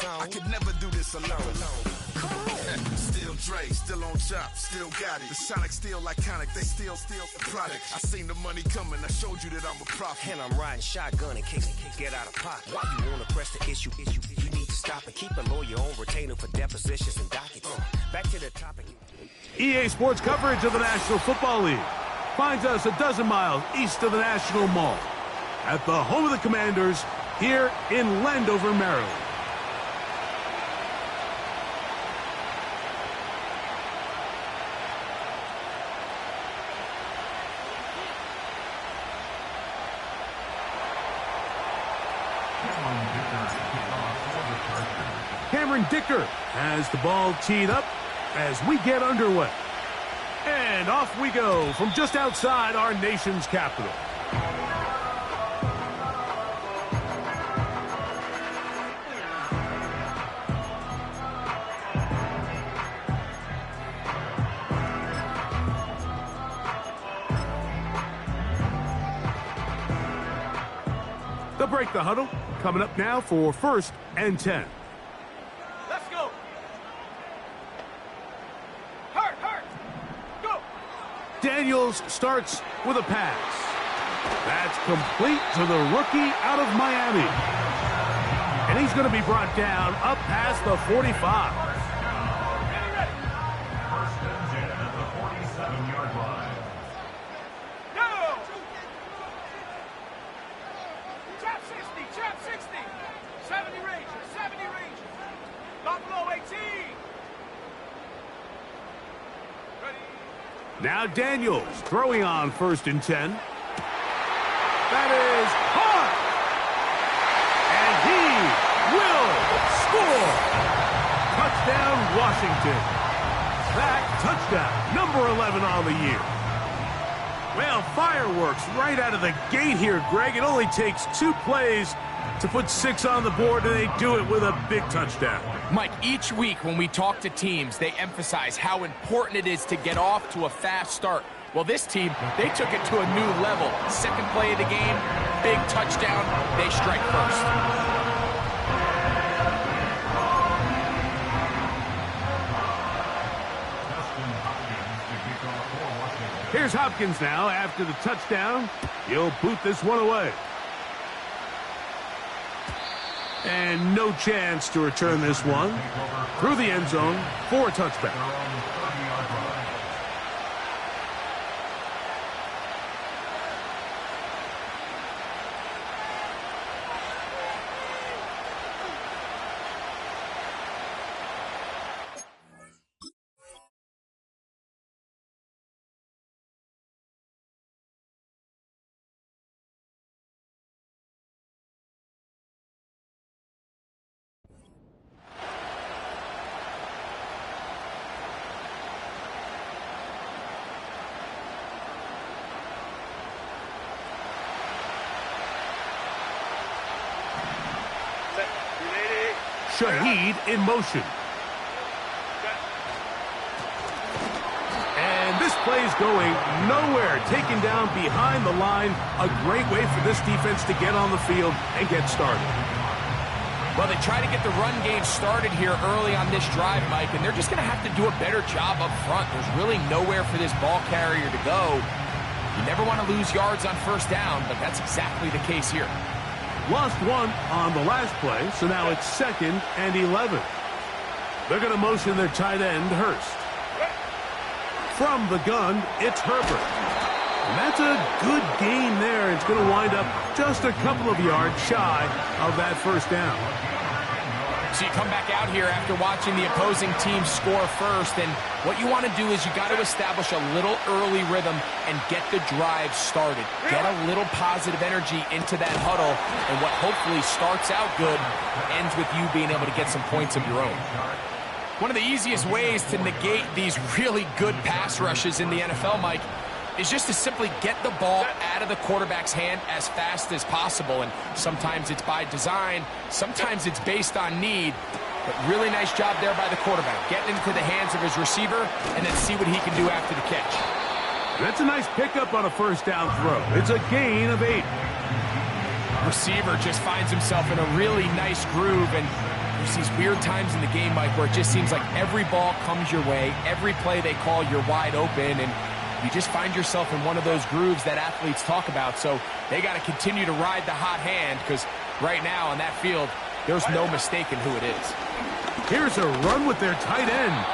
on. I could never do this alone. Still Dre, still on top, still got it. The Sonic still iconic, they still the product. I seen the money coming, I showed you that I'm a prophet. And I'm riding shotgun in case I can't get out of pocket. Why you wanna press the issue? You need to stop and keep a lawyer on retainer for depositions and dockets. Back to the topic. EA Sports coverage of the National Football League finds us a dozen miles east of the National Mall at the home of the Commanders here in Landover, Maryland. Cameron Dicker has the ball teed up as we get underway. And off we go from just outside our nation's capital. They'll break the huddle. Coming up now for 1st and 10. Let's go. Go. Daniels starts with a pass. That's complete to the rookie out of Miami. And he's going to be brought down up past the 45. Now Daniels throwing on 1st and 10. That is caught. And he will score. Touchdown, Washington. That touchdown, number 11 on the year. Well, fireworks right out of the gate here, Greg. It only takes 2 plays to put 6 on the board, and they do it with a big touchdown. Mike, each week when we talk to teams, they emphasize how important it is to get off to a fast start. Well, this team, they took it to a new level. Second play of the game, big touchdown, they strike first. Here's Hopkins now after the touchdown. He'll boot this one away. And no chance to return this one through the end zone for a touchback. Shaheed in motion. And this play's going nowhere. Taken down behind the line. A great way for this defense to get on the field and get started. Well, they try to get the run game started here early on this drive, Mike, and they're just going to have to do a better job up front. There's really nowhere for this ball carrier to go. You never want to lose yards on 1st down, but that's exactly the case here. Lost 1 on the last play, so now it's 2nd and 11. They're going to motion their tight end, Hurst. From the gun, it's Herbert. And that's a good gain there. It's going to wind up just a couple of yards shy of that 1st down. So you come back out here after watching the opposing team score first, and what you want to do is you got to establish a little early rhythm and get the drive started. Get a little positive energy into that huddle, and what hopefully starts out good ends with you being able to get some points of your own. One of the easiest ways to negate these really good pass rushes in the NFL, Mike, is just to simply get the ball out of the quarterback's hand as fast as possible. And sometimes it's by design, sometimes it's based on need. But really nice job there by the quarterback, getting into the hands of his receiver and then see what he can do after the catch. That's a nice pickup on a 1st down throw. It's a gain of 8. Receiver just finds himself in a really nice groove, and There's these weird times in the game, Mike, where it just seems like every ball comes your way, every play they call, you're wide open, and you just find yourself in one of those grooves that athletes talk about. So they got to continue to ride the hot hand, because right now on that field, there's no mistaking who it is. Here's a run with their tight end.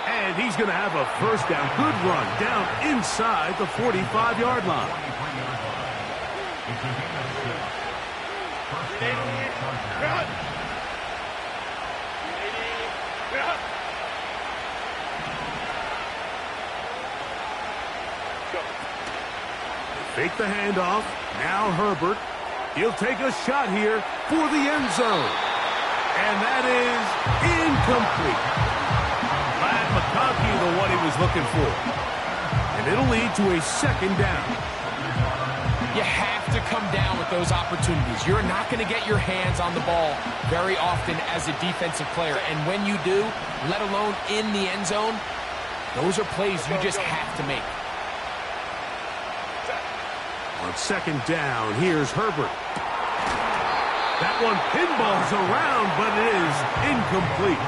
And he's going to have a first down. Good run down inside the 45-yard line. Fake the handoff. Now Herbert. He'll take a shot here for the end zone. And that is incomplete. Glad McConkey the one he was looking for. And it'll lead to a second down. You have to come down with those opportunities. You're not going to get your hands on the ball very often as a defensive player. And when you do, let alone in the end zone, those are plays you just have to make. On second down, here's Herbert. That one pinballs around, but it is incomplete.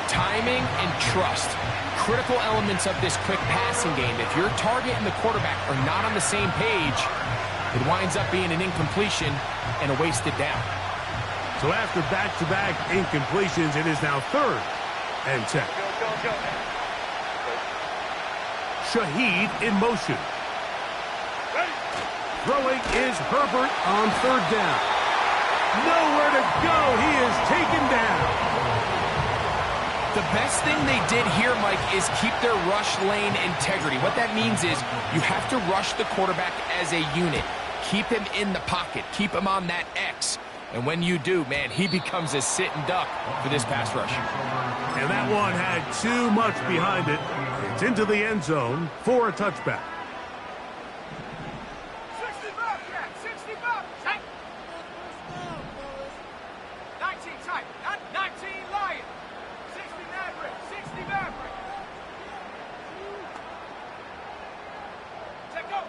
Timing and trust, critical elements of this quick passing game. If your target and the quarterback are not on the same page, it winds up being an incompletion and a wasted down. So after back-to-back incompletions, it is now 3rd and 10. Go. Shaheed in motion. Throwing is Herbert on 3rd down. Nowhere to go. He is taken down. The best thing they did here, Mike, is keep their rush lane integrity. What that means is you have to rush the quarterback as a unit. Keep him in the pocket. Keep him on that X. And when you do, man, he becomes a sitting duck for this pass rush. And that one had too much behind it. It's into the end zone for a touchback. 65, tight. 19 tight, not 19 Lion. 60 Maverick, 60 Maverick. Check go.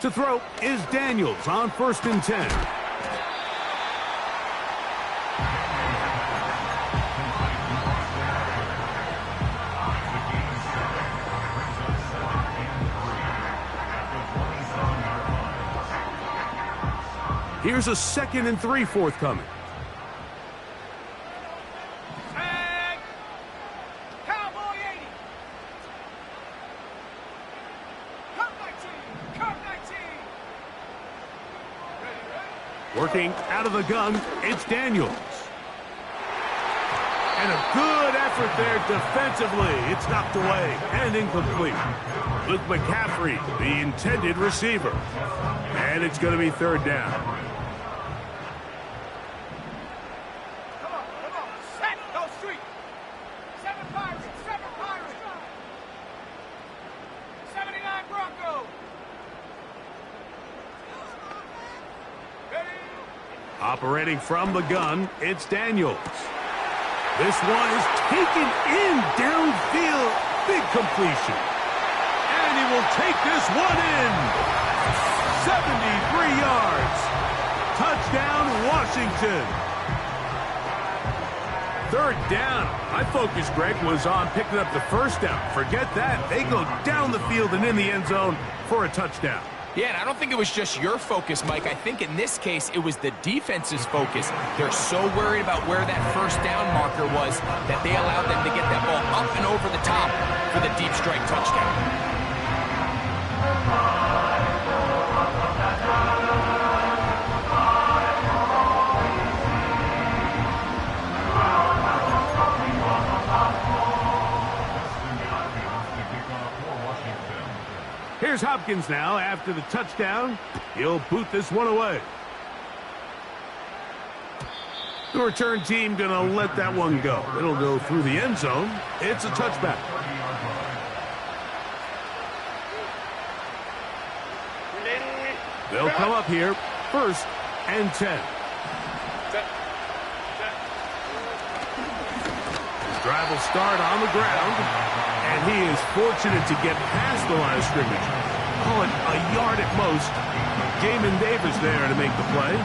To throw is Daniels on 1st and 10. Here's a 2nd and 3 forthcoming. Tag. Cowboy 80. Curve 19. Curve 19. Working out of the gun, it's Daniels. And a good effort there defensively. It's knocked away and incomplete. Luke McCaffrey, the intended receiver. And it's going to be 3rd down. Come on. Set. Go street. 7 Pirates. 79 Bronco. Ready. Operating from the gun, it's Daniels. This one is taken in downfield. Big completion. And he will take this one in. 73 yards. Touchdown, Washington. 3rd down. My focus, Greg, was on picking up the 1st down. Forget that. They go down the field and in the end zone for a touchdown. Yeah, and I don't think it was just your focus, Mike. I think in this case, it was the defense's focus. They're so worried about where that 1st down marker was that they allowed them to get that ball up and over the top for the deep strike touchdown. Here's Hopkins now after the touchdown. He'll boot this one away. The return team going to let that one go. It'll go through the end zone. It's a touchback. They'll come up here, 1st and 10. His drive will start on the ground, and he is fortunate to get past the line of scrimmage. Call it a yard at most. Jamin Davis there to make the play.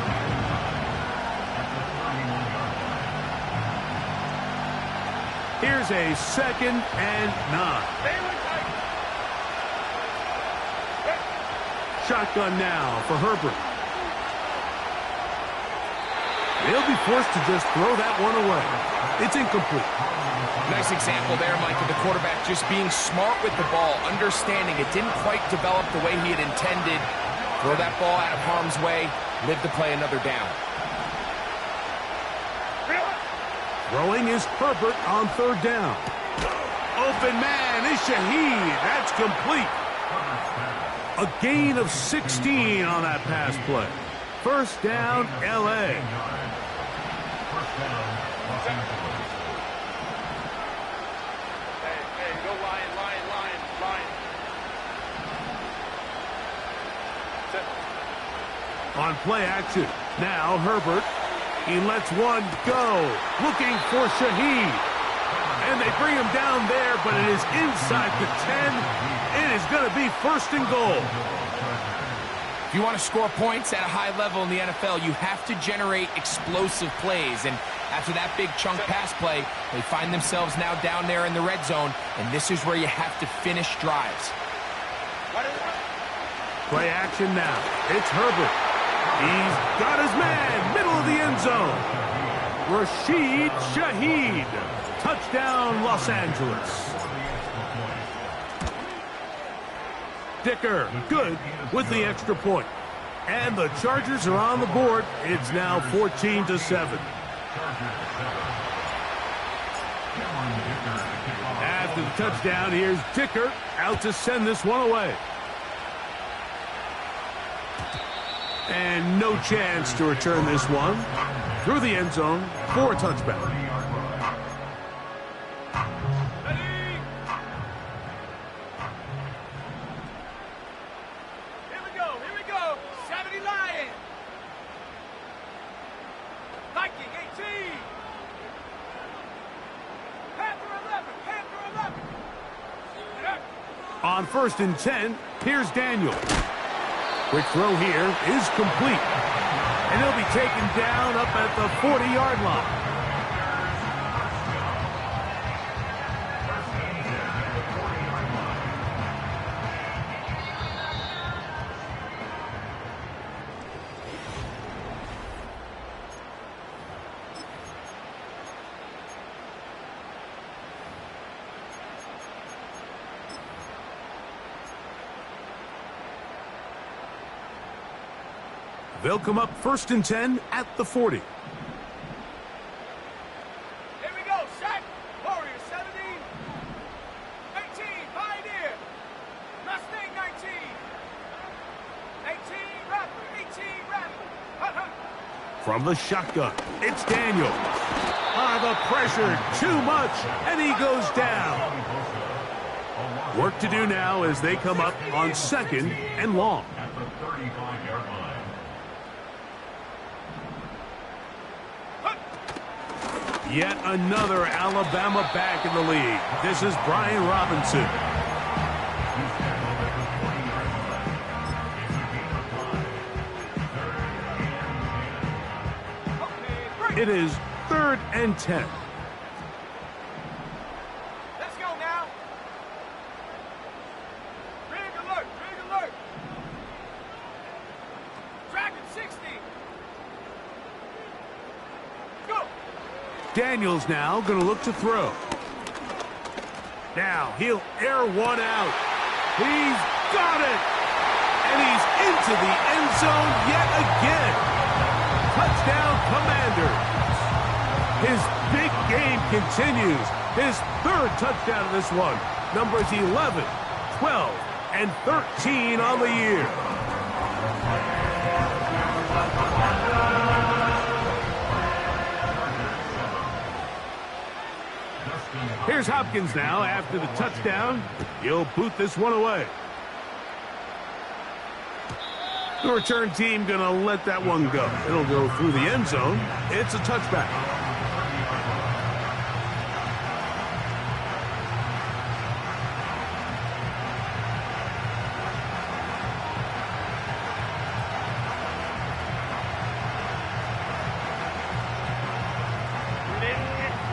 Here's a 2nd and 9. Shotgun now for Herbert. They'll be forced to just throw that one away. It's incomplete. Nice example there, Mike, of the quarterback just being smart with the ball, understanding it didn't quite develop the way he had intended. Throw that ball out of harm's way, live to play another down. Throwing is Herbert on 3rd down. Open man is Shaheed. That's complete. A gain of 16 on that pass play. 1st down, L.A. Hey, go Lion. On play action. Now Herbert. He lets one go. Looking for Shaheed. And they bring him down there, but it is inside the 10. It is going to be 1st and goal. If you want to score points at a high level in the NFL, you have to generate explosive plays. And after that big chunk pass play, they find themselves now down there in the red zone, and this is where you have to finish drives. Play action now. It's Herbert. He's got his man, middle of the end zone. Rashid Shaheed. Touchdown, Los Angeles. Dicker, good with the extra point. And the Chargers are on the board. It's now 14-7. After the touchdown, here's Dicker out to send this one away. And no chance to return this one through the end zone for a touchback. Here we go. 70 Lion. Viking 18. Panther 11. On 1st and 10, here's Daniel. Quick throw here is complete. And he'll be taken down up at the 40-yard line. They'll come up 1st and 10 at the 40. Here we go. Shaq. Warrior 17. 18. Pioneer. Mustang 19. 18. Rapper. 18. Rapper. From the shotgun, it's Daniel. The pressure, too much, and he goes down. Work to do now as they come up on 2nd and long. At the 35-yard line. Yet another Alabama back in the league. This is Brian Robinson. It is 3rd and 10. Let's go now. Rig alert. Dragon 60. Go. Daniels now going to look to throw. Now he'll air one out. He's got it. And he's into the end zone yet again. Touchdown, Commanders. His big game continues. His 3rd touchdown of this one. Numbers 11, 12, and 13 on the year. Here's Hopkins now after the touchdown. He'll boot this one away. The return team going to let that one go. It'll go through the end zone. It's a touchback.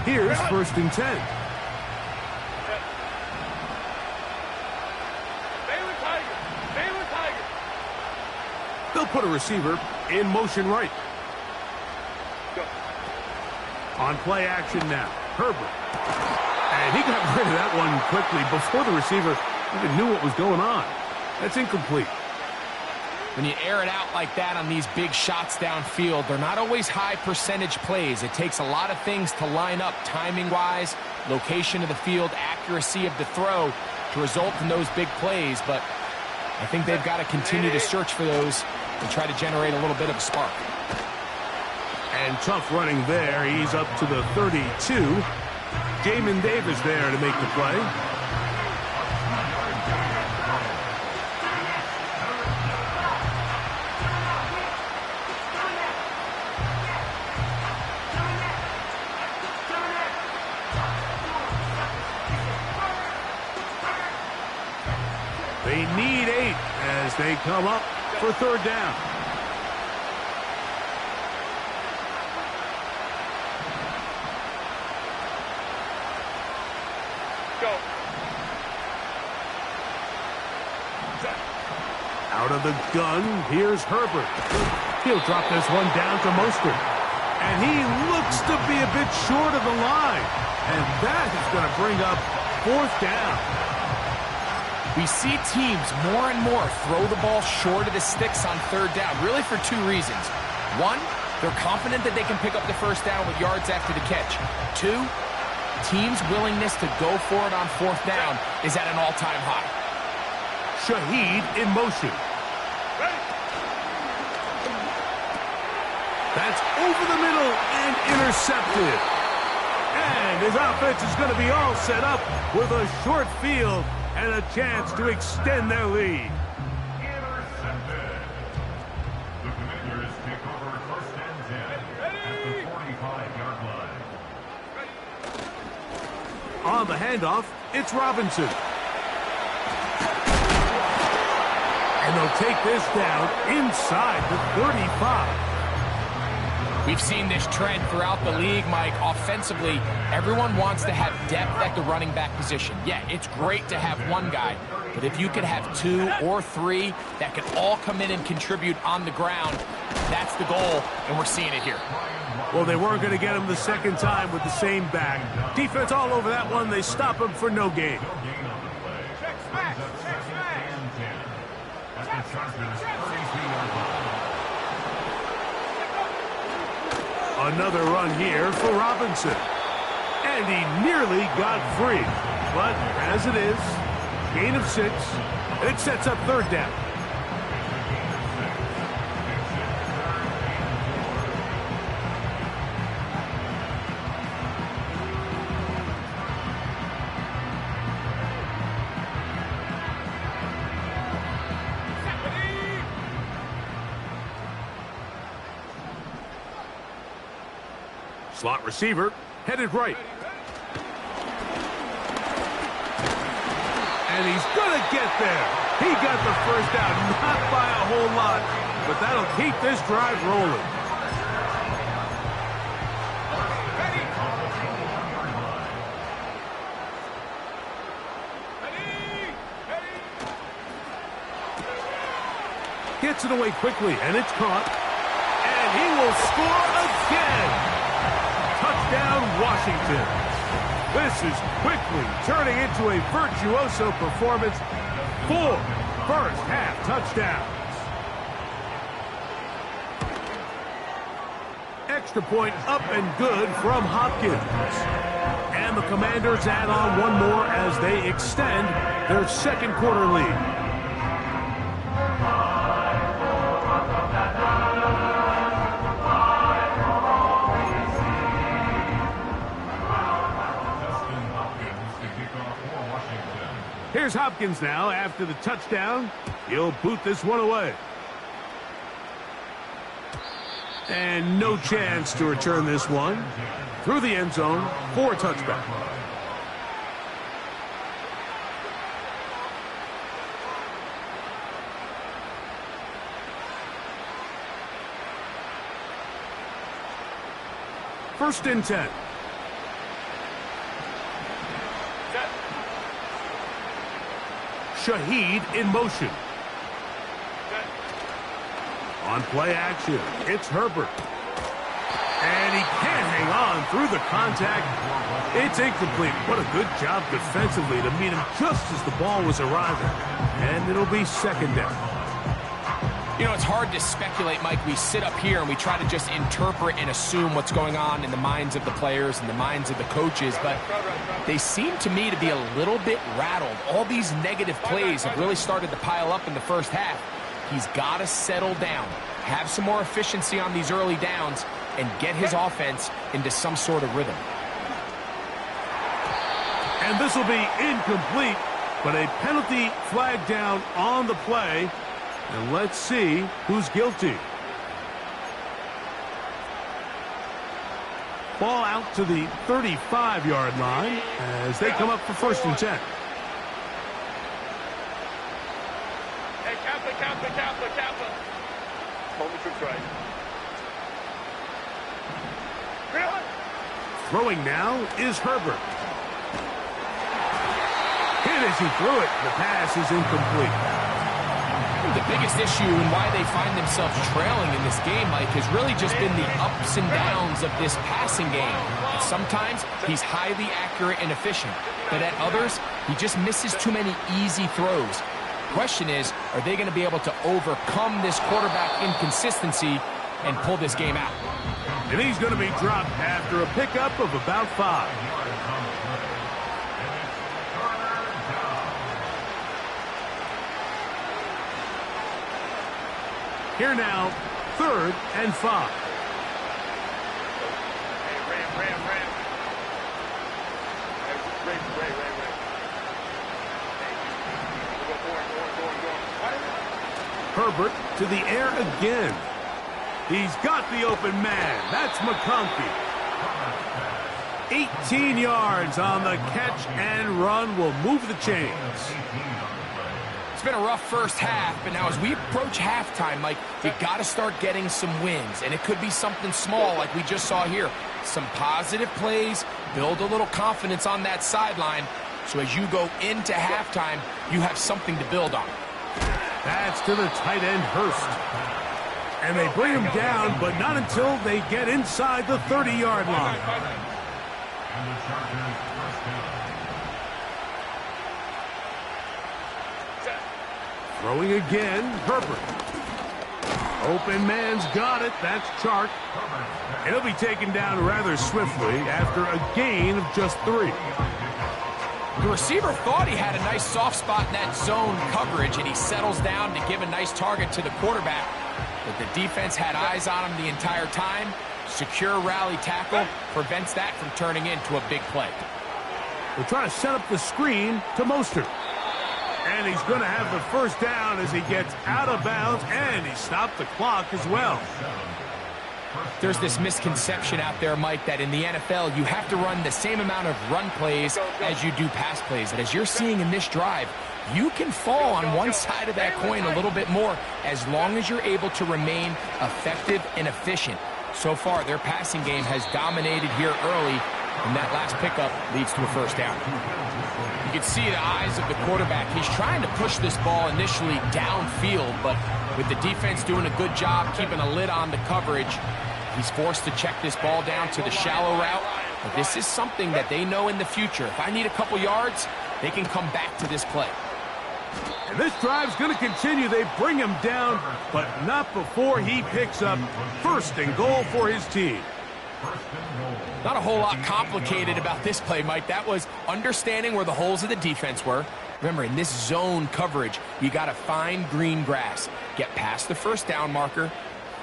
Here's 1st and 10. put a receiver in motion right. On play action now, Herbert. And he got rid of that one quickly before the receiver even knew what was going on. That's incomplete. When you air it out like that on these big shots downfield, they're not always high percentage plays. It takes a lot of things to line up timing-wise, location of the field, accuracy of the throw to result in those big plays. But I think they've got to continue to search for those and try to generate a little bit of a spark. And tough running there. He's up to the 32. Jamin Davis there to make the play. They need 8 as they come up for third down. Out of the gun, here's Herbert. He'll drop this one down to Mostert. And he looks to be a bit short of the line. And that is going to bring up fourth down. We see teams more and more throw the ball short of the sticks on third down, really for two reasons. One, they're confident that they can pick up the first down with yards after the catch. Two, teams' willingness to go for it on fourth down is at an all-time high. Shaheed in motion. That's over the middle and intercepted. And his offense is going to be all set up with a short field and a chance to extend their lead. Intercepted. The Commanders take over first and 10 at the 45-yard line. On the handoff, it's Robinson. And they'll take this down inside the 35. We've seen this trend throughout the league, Mike. Offensively, everyone wants to have depth at the running back position. Yeah, it's great to have one guy, but if you could have 2 or 3 that can all come in and contribute on the ground, that's the goal, and we're seeing it here. Well, they weren't going to get him the second time with the same back. Defense all over that one. They stop him for no gain. Check smash! Check smash! At the Chargers' 43-yard line. Another run here for Robinson. And he nearly got free. But as it is, gain of 6, and it sets up third down. Slot receiver, headed right. And he's going to get there. He got the first down, not by a whole lot, but that'll keep this drive rolling. Gets it away quickly, and it's caught. And he will score again. Touchdown, Washington. This is quickly turning into a virtuoso performance. 4 first-half touchdowns. Extra point up and good from Hopkins. And the Commanders add on one more as they extend their second quarter lead. Here's Hopkins now after the touchdown. He'll boot this one away. And no chance to return this one. Through the end zone for a touchback. First and 10. Shaheed in motion. On play action, it's Herbert. And he can't hang on through the contact. It's incomplete. What a good job defensively to meet him just as the ball was arriving. And it'll be second down. You know, it's hard to speculate, Mike. We sit up here and we try to just interpret and assume what's going on in the minds of the players and the minds of the coaches, but they seem to me to be a little bit rattled. All these negative plays have really started to pile up in the first half. He's got to settle down, have some more efficiency on these early downs, and get his offense into some sort of rhythm. And this will be incomplete, but a penalty flag down on the play. And let's see who's guilty. Ball out to the 35-yard line as they come up for 1st and 10. Hey, Kappa. Hold me troops right. Throwing now is Herbert. Hit as he threw it. The pass is incomplete. The biggest issue and why they find themselves trailing in this game, Mike, has really just been the ups and downs of this passing game. And sometimes he's highly accurate and efficient, but at others, he just misses too many easy throws. Question is, are they going to be able to overcome this quarterback inconsistency and pull this game out? And he's going to be dropped after a pickup of about 5. Here now, 3rd and 5. Ram. Ray. Herbert to the air again. He's got the open man. That's McConkey. 18 yards on the catch and run will move the chains. It's been a rough first half, but now as we approach halftime, Mike, you got to start getting some wins, and it could be something small like we just saw here. Some positive plays, build a little confidence on that sideline, so as you go into halftime, you have something to build on. That's to the tight end, Hurst. And they bring him down, but not until they get inside the 30-yard line. Throwing again, Herbert. Open man's got it. That's Chark. And he'll be taken down rather swiftly after a gain of just 3. The receiver thought he had a nice soft spot in that zone coverage, and he settles down to give a nice target to the quarterback. But the defense had eyes on him the entire time. Secure rally tackle prevents that from turning into a big play. They're trying to set up the screen to Mostert. And he's going to have the first down as he gets out of bounds, and he stopped the clock as well. There's this misconception out there, Mike, that in the NFL you have to run the same amount of run plays as you do pass plays. And as you're seeing in this drive, you can fall on one side of that coin a little bit more as long as you're able to remain effective and efficient. So far, their passing game has dominated here early, and that last pickup leads to a first down. You can see the eyes of the quarterback. He's trying to push this ball initially downfield, but with the defense doing a good job keeping a lid on the coverage, he's forced to check this ball down to the shallow route. But this is something that they know in the future. If I need a couple yards, they can come back to this play. And this drive's going to continue. They bring him down, but not before he picks up 1st and goal for his team. Not a whole lot complicated about this play, Mike. That was understanding where the holes of the defense were. Remember, in this zone coverage, you got to find green grass, get past the first down marker,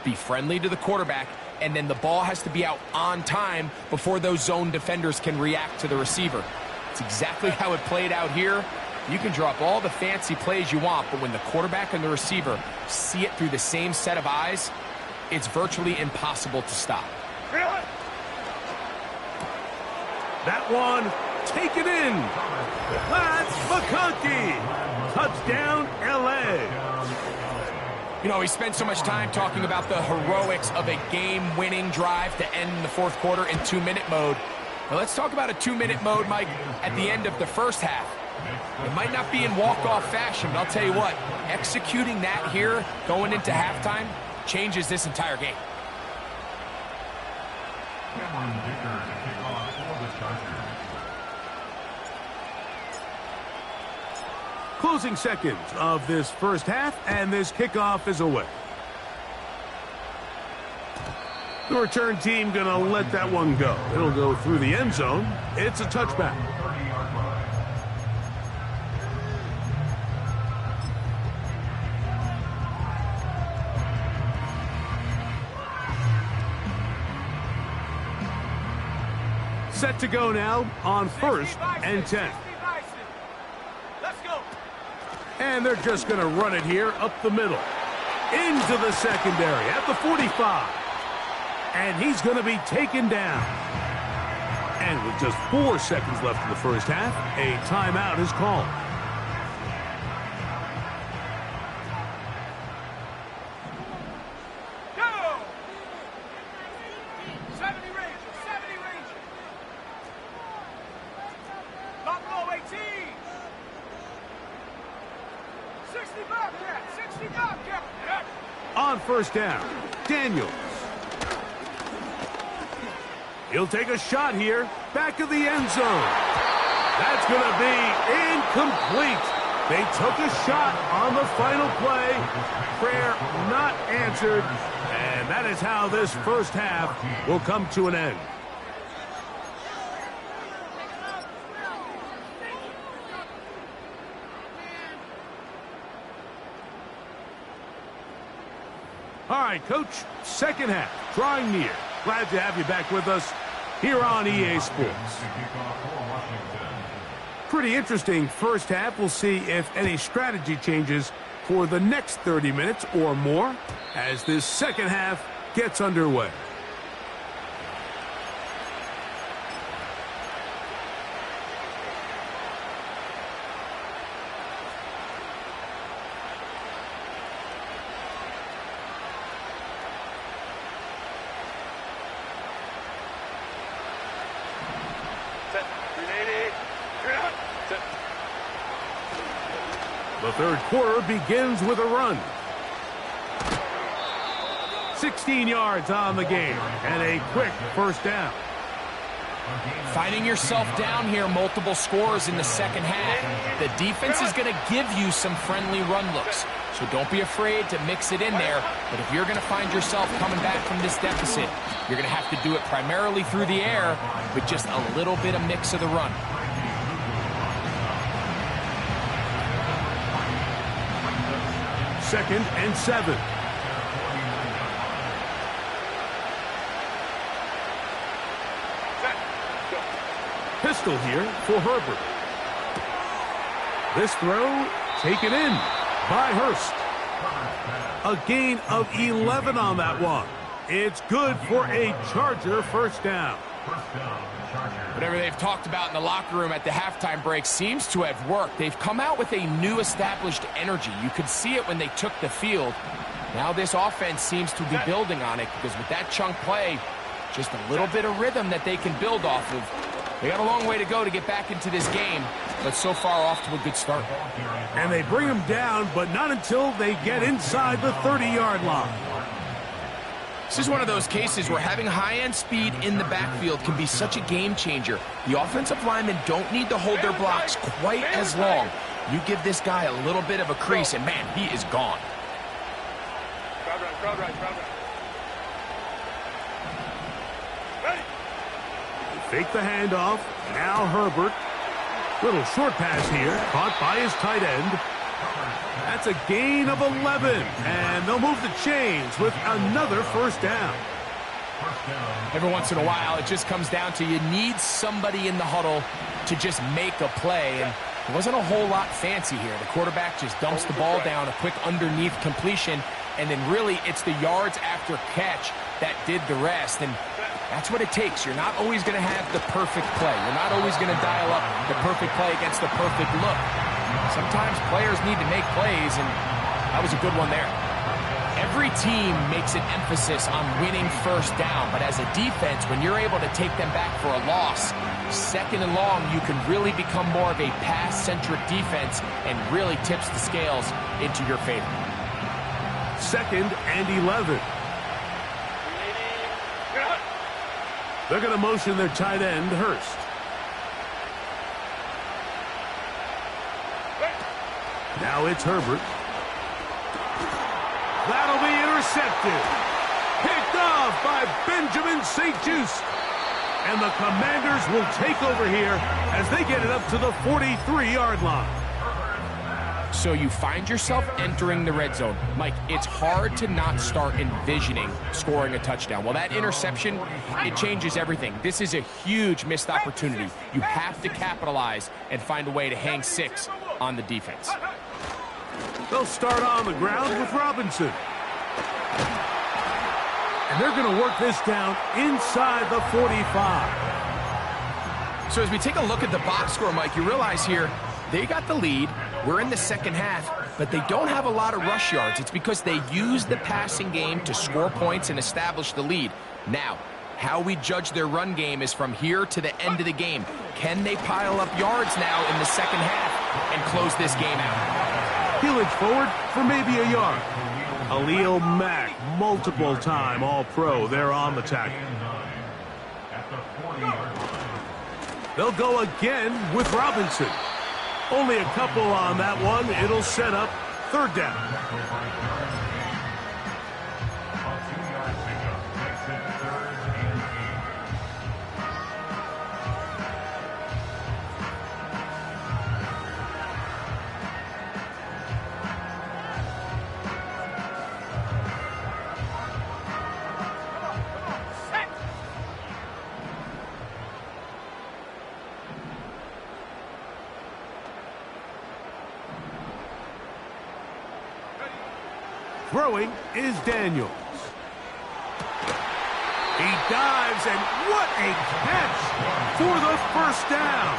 be friendly to the quarterback, and then the ball has to be out on time before those zone defenders can react to the receiver. It's exactly how it played out here. You can draw up all the fancy plays you want, but when the quarterback and the receiver see it through the same set of eyes, it's virtually impossible to stop. That one, take it in. That's McConkey. Touchdown, L.A. You know, we spent so much time talking about the heroics of a game-winning drive to end the fourth quarter in 2-minute mode. Now let's talk about a 2-minute mode, Mike, at the end of the first half. It might not be in walk-off fashion, but I'll tell you what, executing that here going into halftime, changes this entire game. Cameron Dicker to kick off for the Chargers. Closing seconds of this first half, and this kickoff is away. The return team going to let that one go. It'll go through the end zone. It's a touchback. 30-yard line. Set to go now on 1st and 10. Let's go. And they're just going to run it here up the middle. Into the secondary at the 45. And he's going to be taken down. And with just 4 seconds left in the first half, a timeout is called. Go! 70 Rangers, 70 Rangers. Lock low, 18. 60 Bobcat, 60 Bobcat. On first down, Daniels. He'll take a shot here, back of the end zone. That's going to be incomplete. They took a shot on the final play. Prayer not answered. And that is how this first half will come to an end. All right, Coach, second half, drawing near. Glad to have you back with us here on EA Sports. Pretty interesting first half. We'll see if any strategy changes for the next 30 minutes or more as this second half gets underway. The third quarter begins with a run. 16 yards on the game and a quick first down. Finding yourself down here, multiple scores in the second half. The defense is going to give you some friendly run looks, so don't be afraid to mix it in there. But if you're going to find yourself coming back from this deficit, you're going to have to do it primarily through the air with just a little bit of mix of the run. Second and 7. Pistol here for Herbert. This throw taken in by Hurst. A gain of 11 on that one. It's good for a Charger first down. Whatever they've talked about in the locker room at the halftime break seems to have worked. They've come out with a new established energy. You could see it when they took the field. Now this offense seems to be building on it because with that chunk play, just a little bit of rhythm that they can build off of. They got a long way to go to get back into this game, but so far off to a good start. And they bring them down, but not until they get inside the 30-yard line. This is one of those cases where having high-end speed in the backfield can be such a game changer. The offensive linemen don't need to hold their blocks quite as long. You give this guy a little bit of a crease, and man, he is gone. Crowd right. Fake the handoff. Now Herbert. Little short pass here. Caught by his tight end. That's a gain of 11. And they'll move the chains with another first down. Every once in a while, it just comes down to you need somebody in the huddle to just make a play. And it wasn't a whole lot fancy here. The quarterback just dumps the ball down, a quick underneath completion, and then really it's the yards after catch that did the rest. And that's what it takes. You're not always going to have the perfect play. You're not always going to dial up the perfect play against the perfect look. Sometimes players need to make plays, and that was a good one there. Every team makes an emphasis on winning first down, but as a defense, when you're able to take them back for a loss, second and long, you can really become more of a pass-centric defense and really tips the scales into your favor. 2nd and 11. They're going to motion their tight end, Hurst. Now it's Herbert. That'll be intercepted. Picked off by Benjamin St-Juste. And the Commanders will take over here as they get it up to the 43-yard line. So you find yourself entering the red zone. Mike, it's hard to not start envisioning scoring a touchdown. Well, that interception, it changes everything. This is a huge missed opportunity. You have to capitalize and find a way to hang 6 on the defense. They'll start on the ground with Robinson. And they're going to work this down inside the 45. So as we take a look at the box score, Mike, you realize here, they got the lead. We're in the second half, but they don't have a lot of rush yards. It's because they use the passing game to score points and establish the lead. Now, how we judge their run game is from here to the end of the game. Can they pile up yards now in the second half and close this game out? He'll inch forward for maybe a yard. Khalil Mack, multiple-time All-Pro, there on the tackle. They'll go again with Robinson. Only a couple on that one. It'll set up 3rd down. Throwing is Daniels. He dives, and what a catch for the 1st down.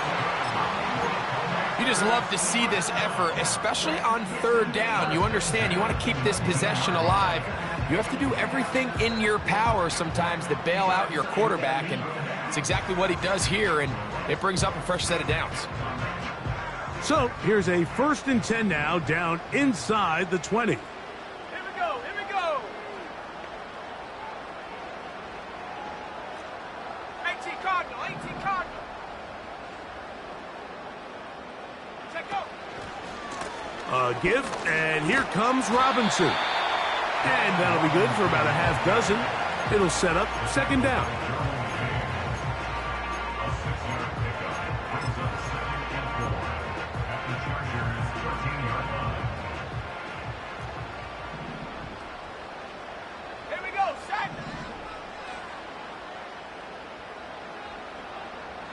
You just love to see this effort, especially on 3rd down. You understand, you want to keep this possession alive. You have to do everything in your power sometimes to bail out your quarterback, and it's exactly what he does here, and it brings up a fresh set of downs. So here's a 1st and 10 now, down inside the 20. 18 Cardinal. Check go. A give, and here comes Robinson. And that'll be good for about a half dozen. It'll set up 2nd down. Here we go, set.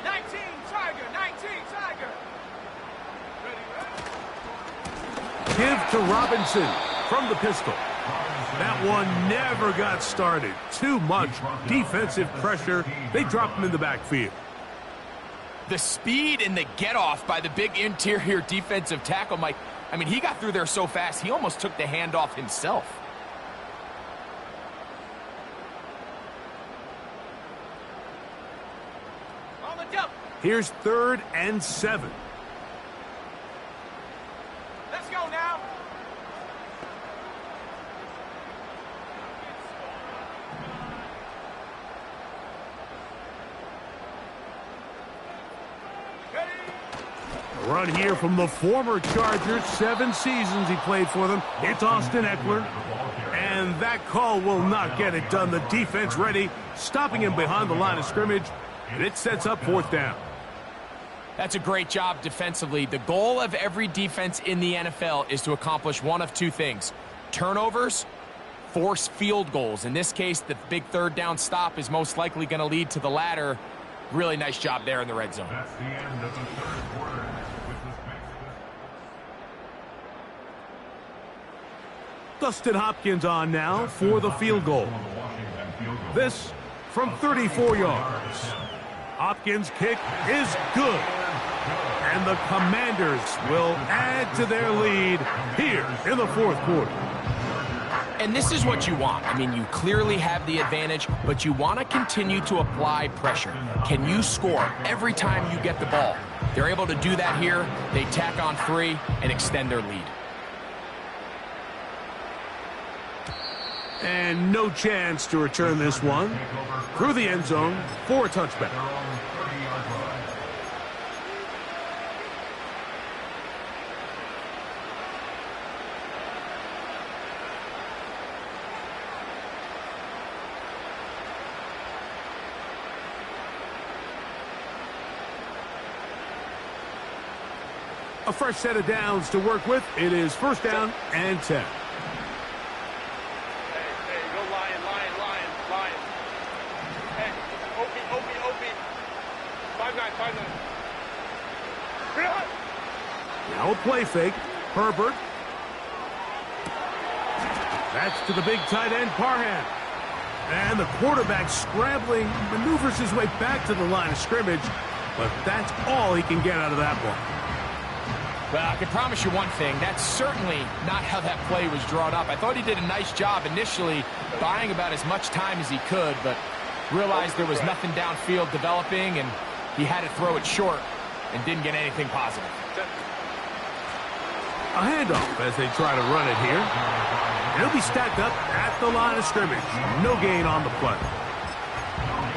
19 Tiger. Give to Robinson from the pistol. That one never got started. Too much defensive pressure. They drop him in the backfield. The speed and the get-off by the big interior defensive tackle, Mike. I mean, he got through there so fast, he almost took the handoff himself. On the jump. Here's 3rd and 7. Let's go now. A run here from the former Chargers. 7 seasons he played for them. It's Austin Eckler. And that call will not get it done. The defense ready, stopping him behind the line of scrimmage. And it sets up 4th down. That's a great job defensively. The goal of every defense in the NFL is to accomplish one of 2 things. Turnovers, force field goals. In this case, the big 3rd down stop is most likely going to lead to the latter. Really nice job there in the red zone. That's the end of the 3rd quarter. Dustin Hopkins on now for the field goal. This from 34 yards. Hopkins' kick is good. And the Commanders will add to their lead here in the 4th quarter. And this is what you want. I mean, you clearly have the advantage, but you want to continue to apply pressure. Can you score every time you get the ball? They're able to do that here. They tack on 3 and extend their lead. And no chance to return this one through the end zone for a touchback. A fresh set of downs to work with. It is first down and 10. Now a play fake. Herbert. That's to the big tight end, Parham. And the quarterback scrambling, maneuvers his way back to the line of scrimmage, but that's all he can get out of that one. Well, I can promise you one thing. That's certainly not how that play was drawn up. I thought he did a nice job initially buying about as much time as he could, but realized there was nothing downfield developing, and he had to throw it short and didn't get anything positive. A handoff as they try to run it here. It'll be stacked up at the line of scrimmage. No gain on the play.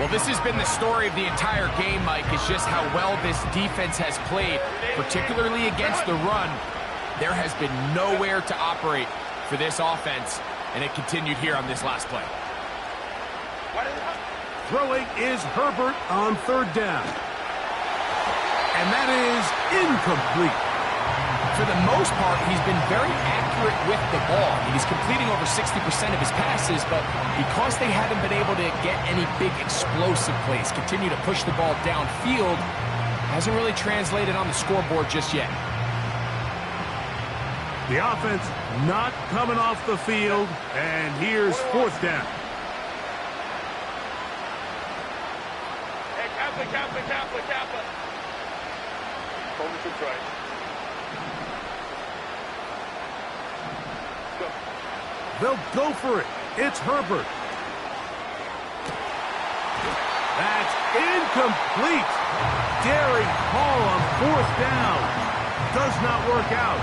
Well, this has been the story of the entire game, Mike, is just how well this defense has played, particularly against the run. There has been nowhere to operate for this offense, and it continued here on this last play. Throwing is Herbert on third down. And that is incomplete. For the most part, he's been very accurate with the ball. I mean, he's completing over 60% of his passes, but because they haven't been able to get any big explosive plays, continue to push the ball downfield, hasn't really translated on the scoreboard just yet. The offense not coming off the field, and here's fourth down. Hey, Kappa. Focus and try. They'll go for it. It's Herbert. That's incomplete. Daring call on fourth down. Does not work out.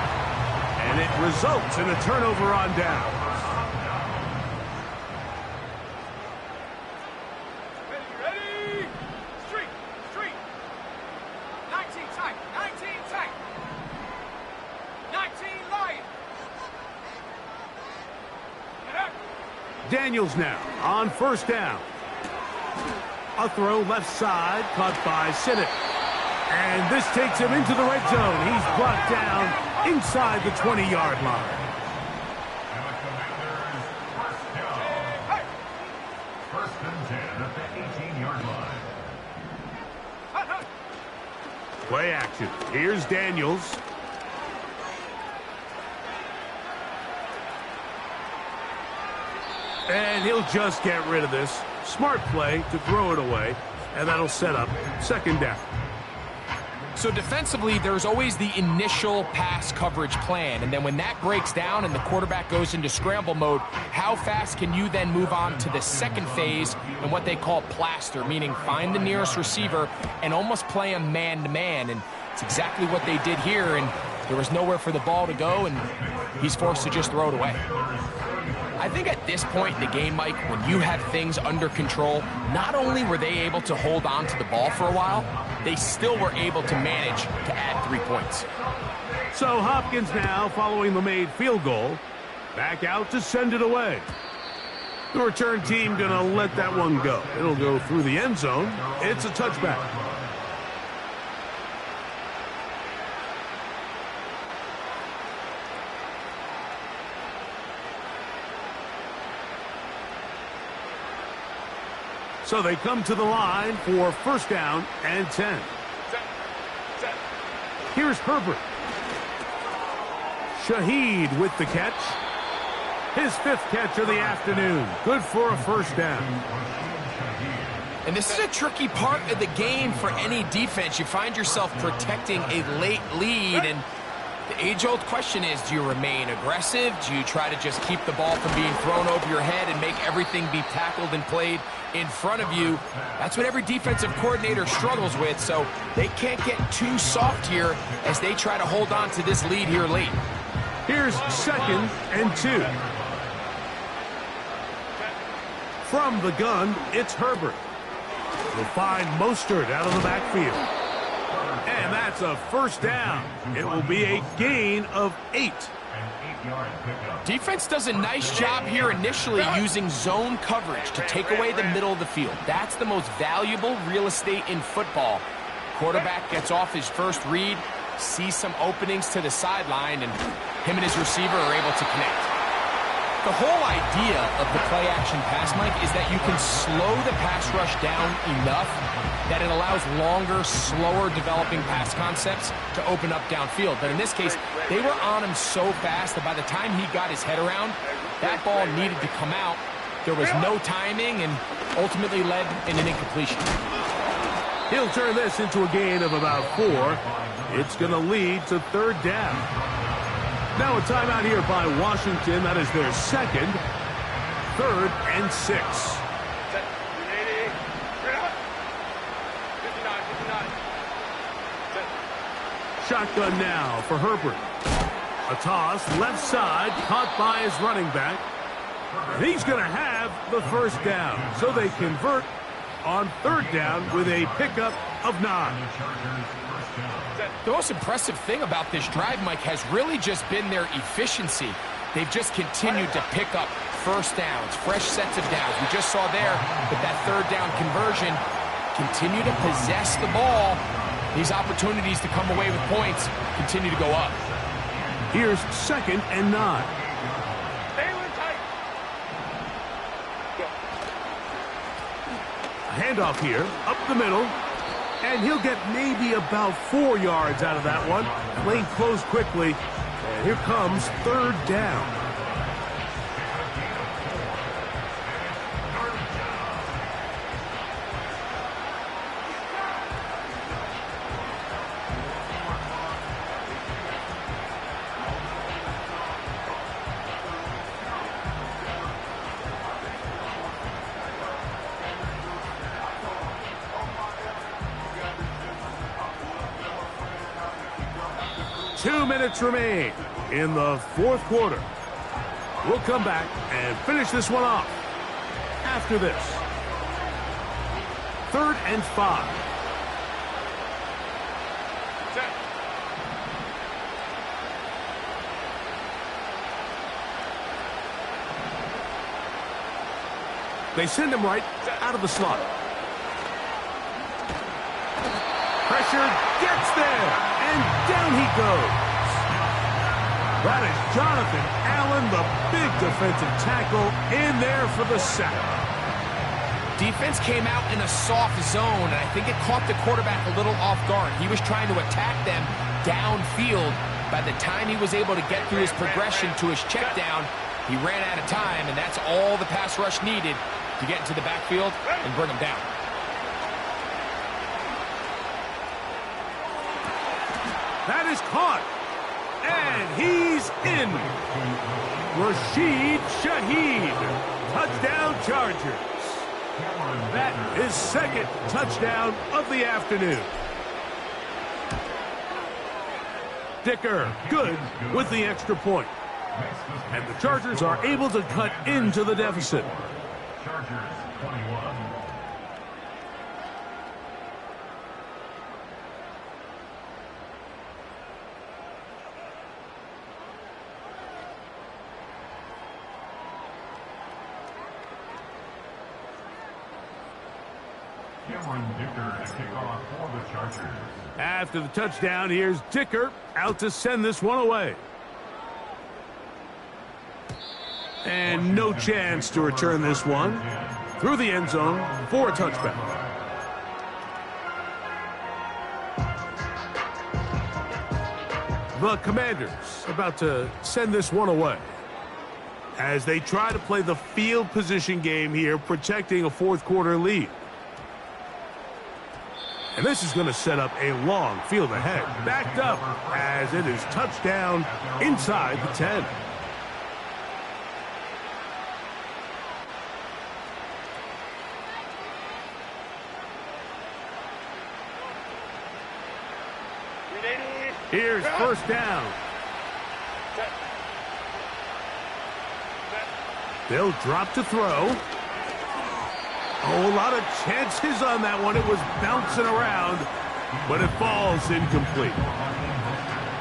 And it results in a turnover on down. Ready? Street. 19 tight. 19 Lion. Daniels now on first down. A throw left side, caught by Sinnott. And this takes him into the red zone. He's brought down inside the 20-yard line. And the Commanders first down. First and 10 at the 18-yard line. Play action. Here's Daniels. And he'll just get rid of this. Smart play to throw it away, and that'll set up second down. So defensively, there's always the initial pass coverage plan, and then when that breaks down and the quarterback goes into scramble mode, how fast can you then move on to the second phase and what they call plaster, meaning find the nearest receiver and almost play him man-to-man, and it's exactly what they did here, and there was nowhere for the ball to go, and he's forced to just throw it away. I think at this point in the game, Mike, when you have things under control, not only were they able to hold on to the ball for a while, they still were able to manage to add 3 points. So Hopkins now, following the made field goal, back out to send it away. The return team going to let that one go. It'll go through the end zone. It's a touchback. So they come to the line for first down and 10. Set. Here's Herbert. Shaheed with the catch. His 5th catch of the afternoon. Good for a first down. And this is a tricky part of the game for any defense. You find yourself protecting a late lead, and the age-old question is, do you remain aggressive? Do you try to just keep the ball from being thrown over your head and make everything be tackled and played in front of you? That's what every defensive coordinator struggles with, so they can't get too soft here as they try to hold on to this lead here late. Here's second and 2. From the gun, it's Herbert. He'll find Mostert out of the backfield. And that's a first down. It will be a gain of 8. Defense does a nice job here initially using zone coverage to take away the middle of the field. That's the most valuable real estate in football. Quarterback gets off his first read, sees some openings to the sideline, and him and his receiver are able to connect. The whole idea of the play-action pass, Mike, is that you can slow the pass rush down enough that it allows longer, slower developing pass concepts to open up downfield. But in this case, they were on him so fast that by the time he got his head around, that ball needed to come out. There was no timing and ultimately led in an incompletion. He'll turn this into a gain of about 4. It's going to lead to third down. Now a timeout here by Washington. That is their second. 3rd and 6. Shotgun now for Herbert. A toss, left side, caught by his running back. And he's going to have the first down. So they convert on 3rd down with a pickup of 9. The most impressive thing about this drive, Mike, has really just been their efficiency. They've just continued to pick up first downs, fresh sets of downs. We just saw there with that 3rd down conversion, continue to possess the ball. These opportunities to come away with points continue to go up. Here's 2nd and 9. A handoff here, up the middle. And he'll get maybe about 4 yards out of that one. Lane closed quickly. And here comes 3rd down. Two minutes remain in the 4th quarter. We'll come back and finish this one off after this. 3rd and 5. They send him right out of the slot. Pressure gets there. And down he goes. That is Jonathan Allen, the big defensive tackle, in there for the sack. Defense came out in a soft zone, and I think it caught the quarterback a little off guard. He was trying to attack them downfield. By the time he was able to get through his progression to his check down, he ran out of time, and that's all the pass rush needed to get into the backfield and bring him down. That is caught. And he's in. Rashid Shaheed. Touchdown Chargers. That is 2nd touchdown of the afternoon. Dicker, good with the extra point. And the Chargers are able to cut into the deficit. Chargers 21. After the touchdown, here's Dicker out to send this one away. And no chance to return this one through the end zone for a touchback. The Commanders about to send this one away as they try to play the field position game here, protecting a 4th quarter lead. And this is going to set up a long field ahead. Backed up as it is touchdown inside the 10. Here's first down. They'll drop to throw. Oh, a lot of chances on that one. It was bouncing around, but it falls incomplete.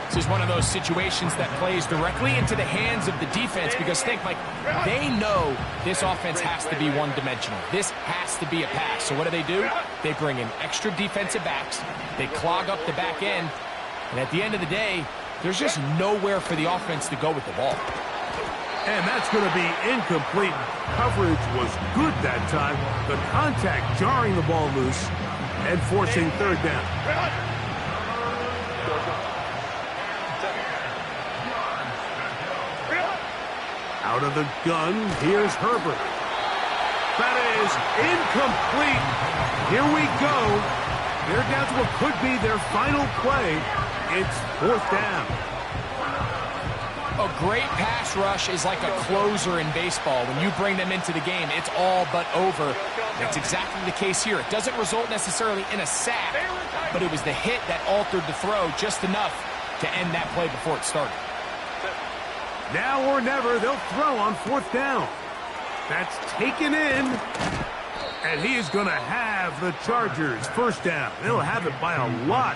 This is one of those situations that plays directly into the hands of the defense because think, Mike, they know this offense has to be one-dimensional. This has to be a pass. So what do? They bring in extra defensive backs. They clog up the back end. And at the end of the day, there's just nowhere for the offense to go with the ball. And that's going to be incomplete. Coverage was good that time. The contact jarring the ball loose and forcing third down. Out of the gun, here's Herbert. That is incomplete. Here we go. They're down to what could be their final play. It's fourth down. A great pass rush is like a closer in baseball. When you bring them into the game, it's all but over. That's exactly the case here. It doesn't result necessarily in a sack, but it was the hit that altered the throw just enough to end that play before it started. Now or never, they'll throw on fourth down. That's taken in. And he is going to have the Chargers first down. They'll have it by a lot.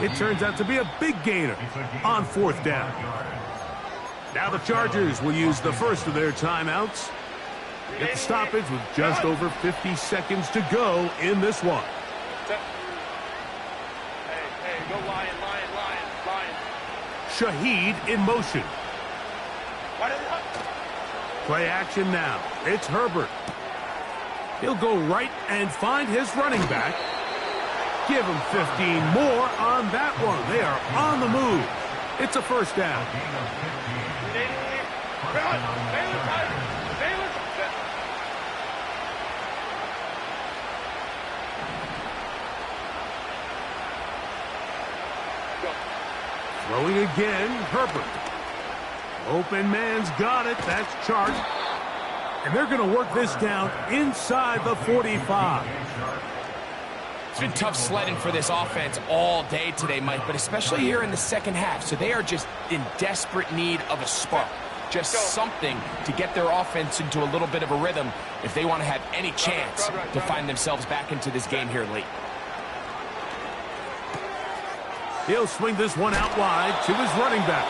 It turns out to be a big gainer on fourth down. Now the Chargers will use the first of their timeouts. Get the stoppage with just over 50 seconds to go in this one. Hey, go Lion. Shaheed in motion. Play action now. It's Herbert. He'll go right and find his running back. Give him 15 more on that one. They are on the move. It's a first down. Throwing again, Herbert. Open man's got it. That's Chark. And they're going to work this down inside the 45. It's been tough sledding for this offense all day today, Mike, but especially here in the second half. So they are just in desperate need of a spark. Just something to get their offense into a little bit of a rhythm if they want to have any chance to find themselves back into this game here late. He'll swing this one out wide to his running back.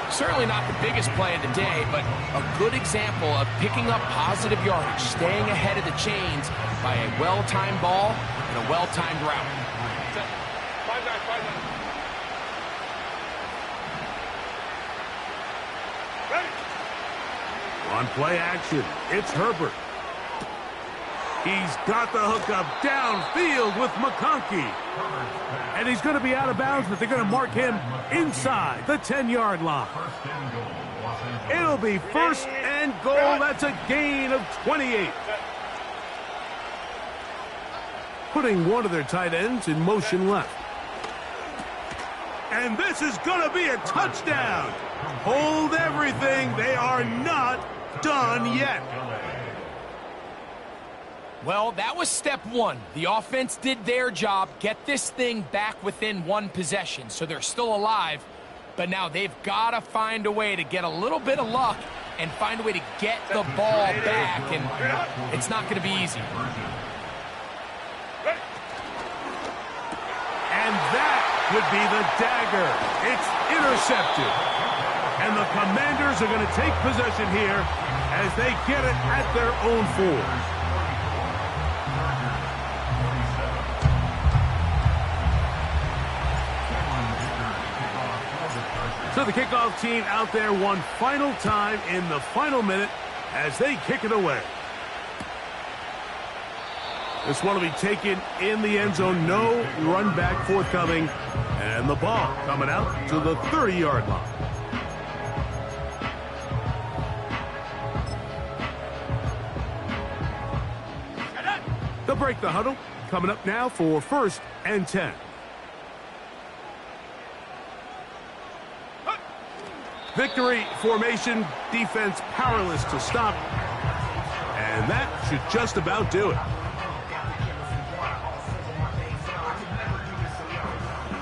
Certainly not the biggest play of the day, but a good example of picking up positive yardage, staying ahead of the chains by a well-timed ball and a well-timed route. On play action, it's Herbert. He's got the hookup downfield with McConkey. And he's going to be out of bounds, but they're going to mark him inside the 10-yard line. It'll be first and goal. That's a gain of 28. Putting one of their tight ends in motion left. And this is going to be a touchdown. Hold everything. They are not done yet. Well, that was step one. The offense did their job, get this thing back within one possession, so they're still alive. But now they've got to find a way to get a little bit of luck and find a way to get the ball back, and it's not going to be easy. And that would be the dagger. It's intercepted. And the Commanders are going to take possession here as they get it at their own 4. So the kickoff team out there one final time in the final minute as they kick it away. This one will be taken in the end zone. No run back forthcoming. And the ball coming out to the 30-yard line. They'll break the huddle. Coming up now for first and 10. Victory formation, defense powerless to stop. And that should just about do it.